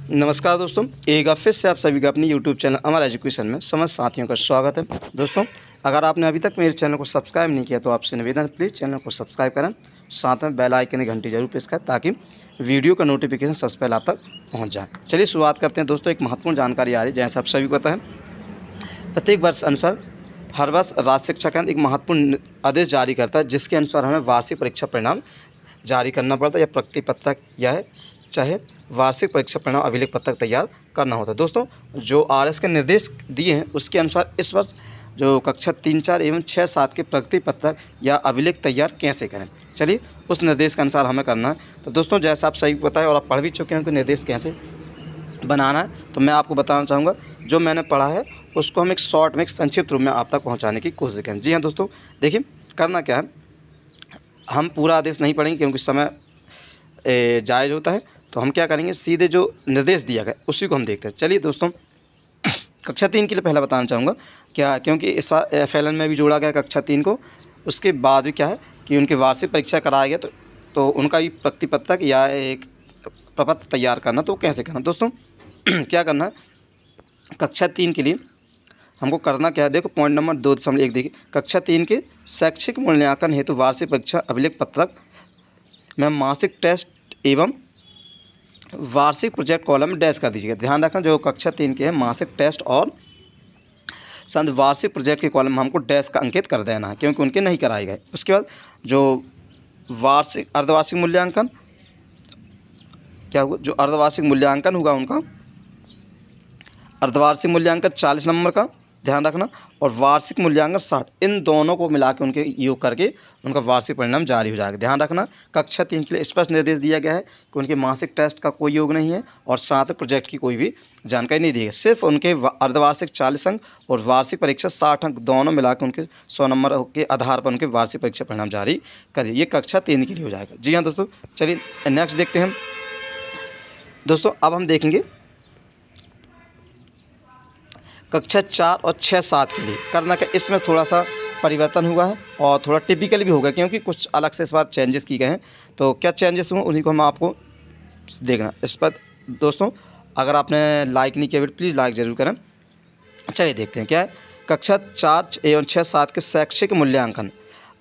नमस्कार दोस्तों, एक बार फिर से आप सभी का अपनी यूट्यूब चैनल अमर एजुकेशन में समस्त साथियों का स्वागत है। दोस्तों, अगर आपने अभी तक मेरे चैनल को सब्सक्राइब नहीं किया तो आपसे निवेदन है, प्लीज़ चैनल को सब्सक्राइब करें, साथ में बेल आइकन की घंटी जरूर प्रेस करें ताकि वीडियो का नोटिफिकेशन सबसे पहले आप तक पहुँच जाए। चलिए शुरुआत करते हैं दोस्तों। एक महत्वपूर्ण जानकारी आ रही है। जैसे आप सभी को पता है, प्रत्येक वर्ष अनुसार हर वर्ष राज्य शिक्षा केंद्र एक महत्वपूर्ण आदेश जारी करता है, जिसके अनुसार हमें वार्षिक परीक्षा परिणाम जारी करना पड़ता है, या प्रगति पत्रक या चाहे वार्षिक परीक्षा परिणाम अभिलेख पत्रक तैयार करना होता है। दोस्तों, जो आरएस के निर्देश दिए हैं उसके अनुसार इस वर्ष जो कक्षा 3, 4 एवं 6, 7 के प्रगति पत्रक या अभिलेख तैयार कैसे करें, चलिए उस निर्देश के अनुसार हमें करना है। तो दोस्तों, जैसा आप सही बताएं और आप पढ़ भी चुके हैं कि निर्देश कैसे बनाना है, तो मैं आपको बताना चाहूँगा जो मैंने पढ़ा है उसको हम एक शॉर्ट में, एक संक्षिप्त रूप में आप तक पहुँचाने की कोशिश करें। जी हाँ दोस्तों, देखिए करना क्या है, हम पूरा आदेश नहीं पढ़ेंगे क्योंकि समय जायज़ होता है। तो हम क्या करेंगे, सीधे जो निर्देश दिया गया उसी को हम देखते हैं। चलिए दोस्तों, कक्षा 3 के लिए पहले बताना चाहूँगा क्या, क्योंकि इस FLN में भी जोड़ा गया कक्षा 3 को। उसके बाद भी क्या है कि उनकी वार्षिक परीक्षा कराया गया, तो उनका भी प्रगति पत्रक या एक प्रपत्र तैयार करना, तो कैसे करना दोस्तों क्या करना है, कक्षा 3 के लिए हमको करना क्या है, देखो पॉइंट नंबर 2.1 देखिए, कक्षा 3 के शैक्षिक मूल्यांकन हेतु वार्षिक परीक्षा अभिलेख पत्रक में मासिक टेस्ट एवं वार्षिक प्रोजेक्ट कॉलम में डैश कर दीजिएगा। ध्यान रखना, जो कक्षा 3 के हैं मासिक टेस्ट और वार्षिक प्रोजेक्ट के कॉलम में हमको डैश का अंकित कर देना है, क्योंकि उनके नहीं कराए गए। उसके बाद जो वार्षिक अर्धवार्षिक मूल्यांकन क्या होगा, जो अर्धवार्षिक मूल्यांकन होगा उनका अर्धवार्षिक मूल्यांकन 40 नंबर का, ध्यान रखना, और वार्षिक मूल्यांकन 60, इन दोनों को मिला के उनके योग करके उनका वार्षिक परिणाम जारी हो जाएगा। ध्यान रखना, कक्षा 3 के लिए स्पष्ट निर्देश दिया गया है कि उनके मासिक टेस्ट का कोई योग नहीं है और साथ ही प्रोजेक्ट की कोई भी जानकारी नहीं दी है। सिर्फ उनके अर्धवार्षिक 40 अंक और वार्षिक परीक्षा 60 अंक दोनों मिला के उनके 100 नंबर के आधार पर उनके वार्षिक परीक्षा परिणाम जारी कर दिए। ये कक्षा 3 के लिए हो जाएगा। जी हाँ दोस्तों, चलिए नेक्स्ट देखते हैं। दोस्तों, अब हम देखेंगे कक्षा 4 और 6, 7 के लिए करना क्या, इसमें थोड़ा सा परिवर्तन हुआ है और थोड़ा टिपिकल भी होगा, क्योंकि कुछ अलग से इस बार चेंजेस किए गए हैं। तो क्या चेंजेस हुए उन्हीं को हम आपको देखना इस पर। दोस्तों, अगर आपने लाइक नहीं किया प्लीज़ लाइक ज़रूर करें। चलिए देखते हैं क्या है, कक्षा 4 एवं 6, 7 के शैक्षिक मूल्यांकन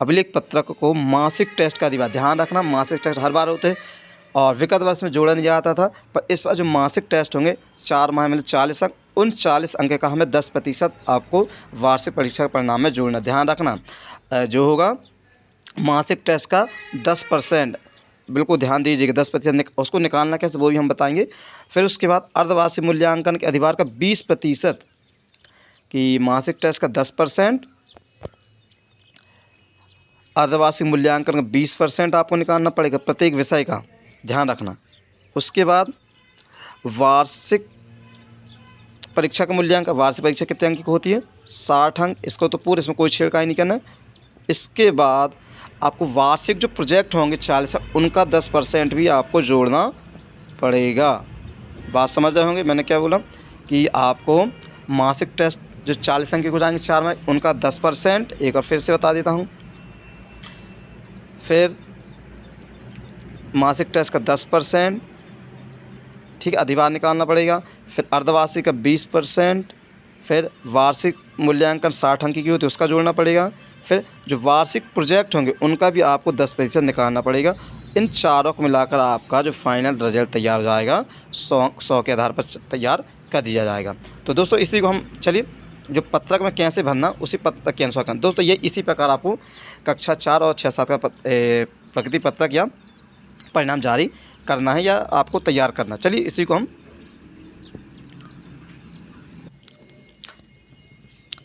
अभिलेख पत्रक को मासिक टेस्ट का अधिकार, ध्यान रखना मासिक टेस्ट हर बार होते हैं और विगत वर्ष में जोड़ा नहीं जाता था, पर इस बार जो मासिक टेस्ट होंगे 4 माह में 40 अंक, उन 40 अंक का हमें 10% आपको वार्षिक परीक्षा परिणाम में जोड़ना। ध्यान रखना, जो होगा मासिक टेस्ट का 10%, बिल्कुल ध्यान दीजिएगा, 10% उसको निकालना कैसे वो भी हम बताएंगे। फिर उसके बाद अर्धवार्षिक मूल्यांकन के अधिभार का 20% कि मासिक टेस्ट का 10%, अर्धवार्षिक मूल्यांकन का 20% आपको निकालना पड़ेगा प्रत्येक विषय का, ध्यान रखना। उसके बाद वार्षिक परीक्षा का मूल्यांकन, वार्षिक परीक्षा कितने अंक की होती है, 60 अंक, इसको तो पूरे, इसमें कोई छेड़खानी नहीं करना है। इसके बाद आपको वार्षिक जो प्रोजेक्ट होंगे 40, उनका 10% भी आपको जोड़ना पड़ेगा। बात समझ रहे होंगे मैंने क्या बोला, कि आपको मासिक टेस्ट जो 40 अंक के हो जाएंगे 4 में, उनका 10%, एक बार फिर से बता देता हूँ, फिर मासिक टेस्ट का 10%, ठीक है, अधिभार निकालना पड़ेगा। फिर अर्धवार्षिक का 20%, फिर वार्षिक मूल्यांकन 60 अंक की होती है उसका जोड़ना पड़ेगा। फिर जो वार्षिक प्रोजेक्ट होंगे उनका भी आपको 10% निकालना पड़ेगा। इन चारों को मिलाकर आपका जो फाइनल रिजल्ट तैयार हो जाएगा 100 के आधार पर तैयार कर दिया जाएगा। तो दोस्तों, इसी को हम, चलिए जो पत्रक में कैसे भरना उसी पत्रक के अनुसार करना। दोस्तों, ये इसी प्रकार आपको कक्षा 4 और 6, 7 का प्रगति पत्रक या परिणाम जारी करना है या आपको तैयार करना। चलिए इसी को हम,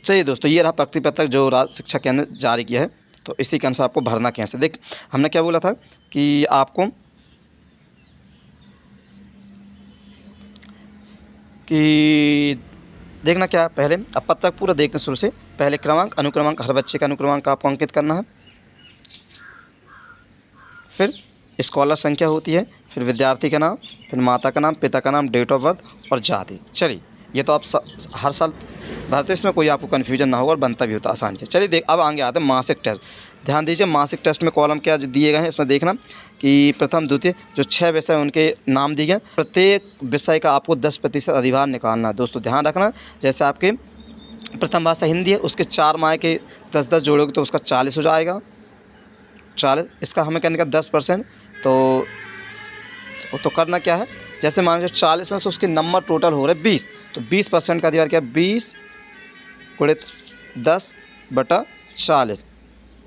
चलिए दोस्तों, ये रहा प्रगति पत्रक जो राज्य शिक्षा केंद्र जारी किया है। तो इसी के अनुसार आपको भरना कैसे, देख हमने क्या बोला था कि आपको कि देखना क्या है, पहले अब पत्रक पूरा देखते हैं शुरू से। पहले क्रमांक, अनुक्रमांक, हर बच्चे का अनुक्रमांक आपको अंकित करना है। फिर स्कॉलर संख्या होती है, फिर विद्यार्थी का नाम, फिर माता का नाम, पिता का नाम, डेट ऑफ बर्थ और जाति। चलिए ये तो आप हर साल भरते, इसमें कोई आपको कन्फ्यूजन ना होगा और बनता भी होता आसानी से। चलिए अब आगे आते हैं मासिक टेस्ट। ध्यान दीजिए मासिक टेस्ट में कॉलम क्या दिए गए हैं इसमें देखना कि प्रथम द्वितीय जो 6 विषय उनके नाम दिए गए, प्रत्येक विषय का आपको 10% अधिभार निकालना है। दोस्तों ध्यान रखना, जैसे आपके प्रथम भाषा हिंदी है, उसके 4 माह के 10-10 जोड़ोगे तो उसका 40 हो जाएगा, 40। इसका हमें करने का 10%। तो करना क्या है, जैसे मान लीजिए 40 में से उसके नंबर टोटल हो रहे 20, तो 20% का अधिभार क्या है, 20 गुणित 10/40।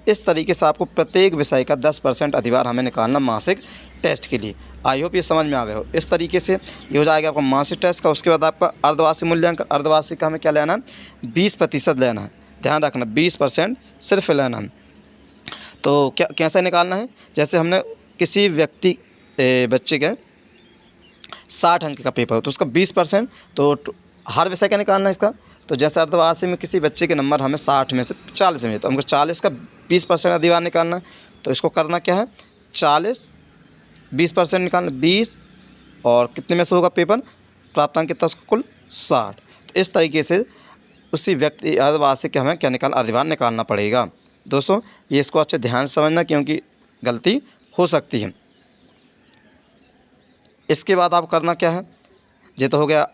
इस तरीके से आपको प्रत्येक विषय का 10% अधिभार हमें निकालना मासिक टेस्ट के लिए। आई होप ये समझ में आ गया हो। इस तरीके से ये हो जाएगा आपका मासिक टेस्ट का। उसके बाद आपका अर्धवार्षिक मूल्यांकन। अर्धवार्षिक का हमें क्या लेना है, 20% लेना है। ध्यान रखना 20% सिर्फ लेना है। तो क्या कैसे निकालना है, जैसे हमने किसी व्यक्ति बच्चे के 60 अंक का पेपर हो तो उसका 20%, तो हर विषय का निकालना है इसका। तो जैसे अर्धवार्षिक में किसी बच्चे के नंबर हमें 60 में से 40 में, तो हमको 40 का 20% अधिभार निकालना है। तो इसको करना क्या है, 40 20% निकालना 20, और कितने में से होगा पेपर, प्राप्तांक कितना उसका कुल 60। तो इस तरीके से उसी व्यक्ति अर्धवार्षिक के हमें क्या निकालना, अधिभार निकालना पड़ेगा। दोस्तों ये इसको अच्छे ध्यान से समझना क्योंकि गलती हो सकती है। इसके बाद आप करना क्या है, ये तो हो गया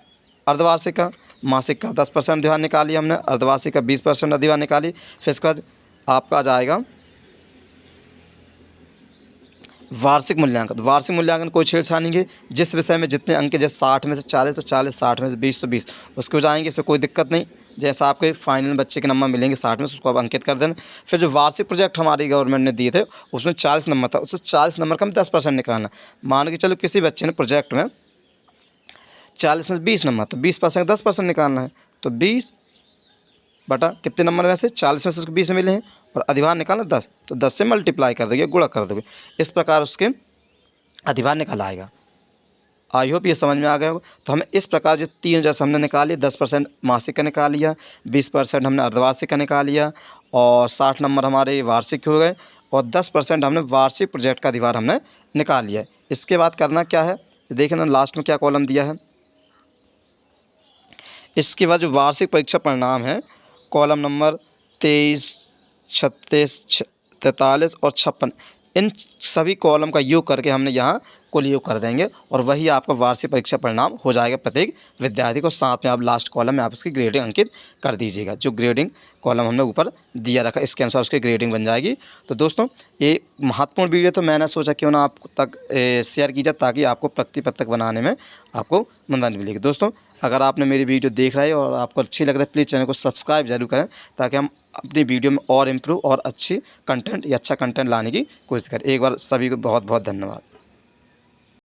अर्धवार्षिक का। मासिक का 10% अधिभार निकाली हमने, अर्धवार्षिक का 20% अधिभार निकाली। फिर इसके बाद आपका आ जाएगा वार्षिक मूल्यांकन। वार्षिक मूल्यांकन कोई छेड़छाड़ नहीं है, जिस विषय में जितने अंक, जैसे 60 में से 40 तो 40, 60 में से 20 तो 20 उसके हो जाएंगे, इससे कोई दिक्कत नहीं। जैसा आपके फाइनल बच्चे के नंबर मिलेंगे 60 में से उसको आप अंकित कर देना। फिर जो वार्षिक प्रोजेक्ट हमारी गवर्नमेंट ने दिए थे उसमें 40 नंबर था, उससे 40 नंबर का हम 10% निकालना। मान के चलो किसी बच्चे ने प्रोजेक्ट में 40 में 20 नंबर, तो 20% 10% निकालना है। तो 20 बटा कितने नंबर में से 40 में से उसको 20 मिले हैं, और अधिभार निकालना 10, तो 10 से मल्टीप्लाई कर दोगे, गुणा कर दोगे, इस प्रकार उसके अधिभार निकल आएगा। आई होप ये समझ में आ गया होगा। तो हमें इस प्रकार जो तीन जैसे हमने निकाल लिया, 10% मासिक का निकाल लिया, 20% हमने अर्धवार्षिक का निकाल लिया, और 60 नंबर हमारे वार्षिक हो गए, और 10% हमने वार्षिक प्रोजेक्ट का अधिभार हमने निकाल लिया। इसके बाद करना क्या है, देखना लास्ट में क्या कॉलम दिया है। इसके बाद जो वार्षिक परीक्षा परिणाम है, कॉलम नंबर 23, 36, 43 और 56, इन सभी कॉलम का योग करके हमने यहाँ कुल योग कर देंगे, और वही आपका वार्षिक परीक्षा परिणाम हो जाएगा प्रत्येक विद्यार्थी को। साथ में आप लास्ट कॉलम में आप उसकी ग्रेडिंग अंकित कर दीजिएगा। जो ग्रेडिंग कॉलम हमने ऊपर दिया रखा इसके अनुसार उसकी ग्रेडिंग बन जाएगी। तो दोस्तों ये महत्वपूर्ण वीडियो, तो मैंने सोचा क्यों ना आप तक शेयर की जाए, ताकि आपको प्रगति पत्रक बनाने में आपको मदद मिलेगी। दोस्तों अगर आपने मेरी वीडियो देख रहे हैं और आपको अच्छी लग रहा है, प्लीज़ चैनल को सब्सक्राइब जरूर करें, ताकि हम अपनी वीडियो में और इम्प्रूव और अच्छी कंटेंट या अच्छा कंटेंट लाने की कोशिश करें। एक बार सभी को बहुत बहुत धन्यवाद।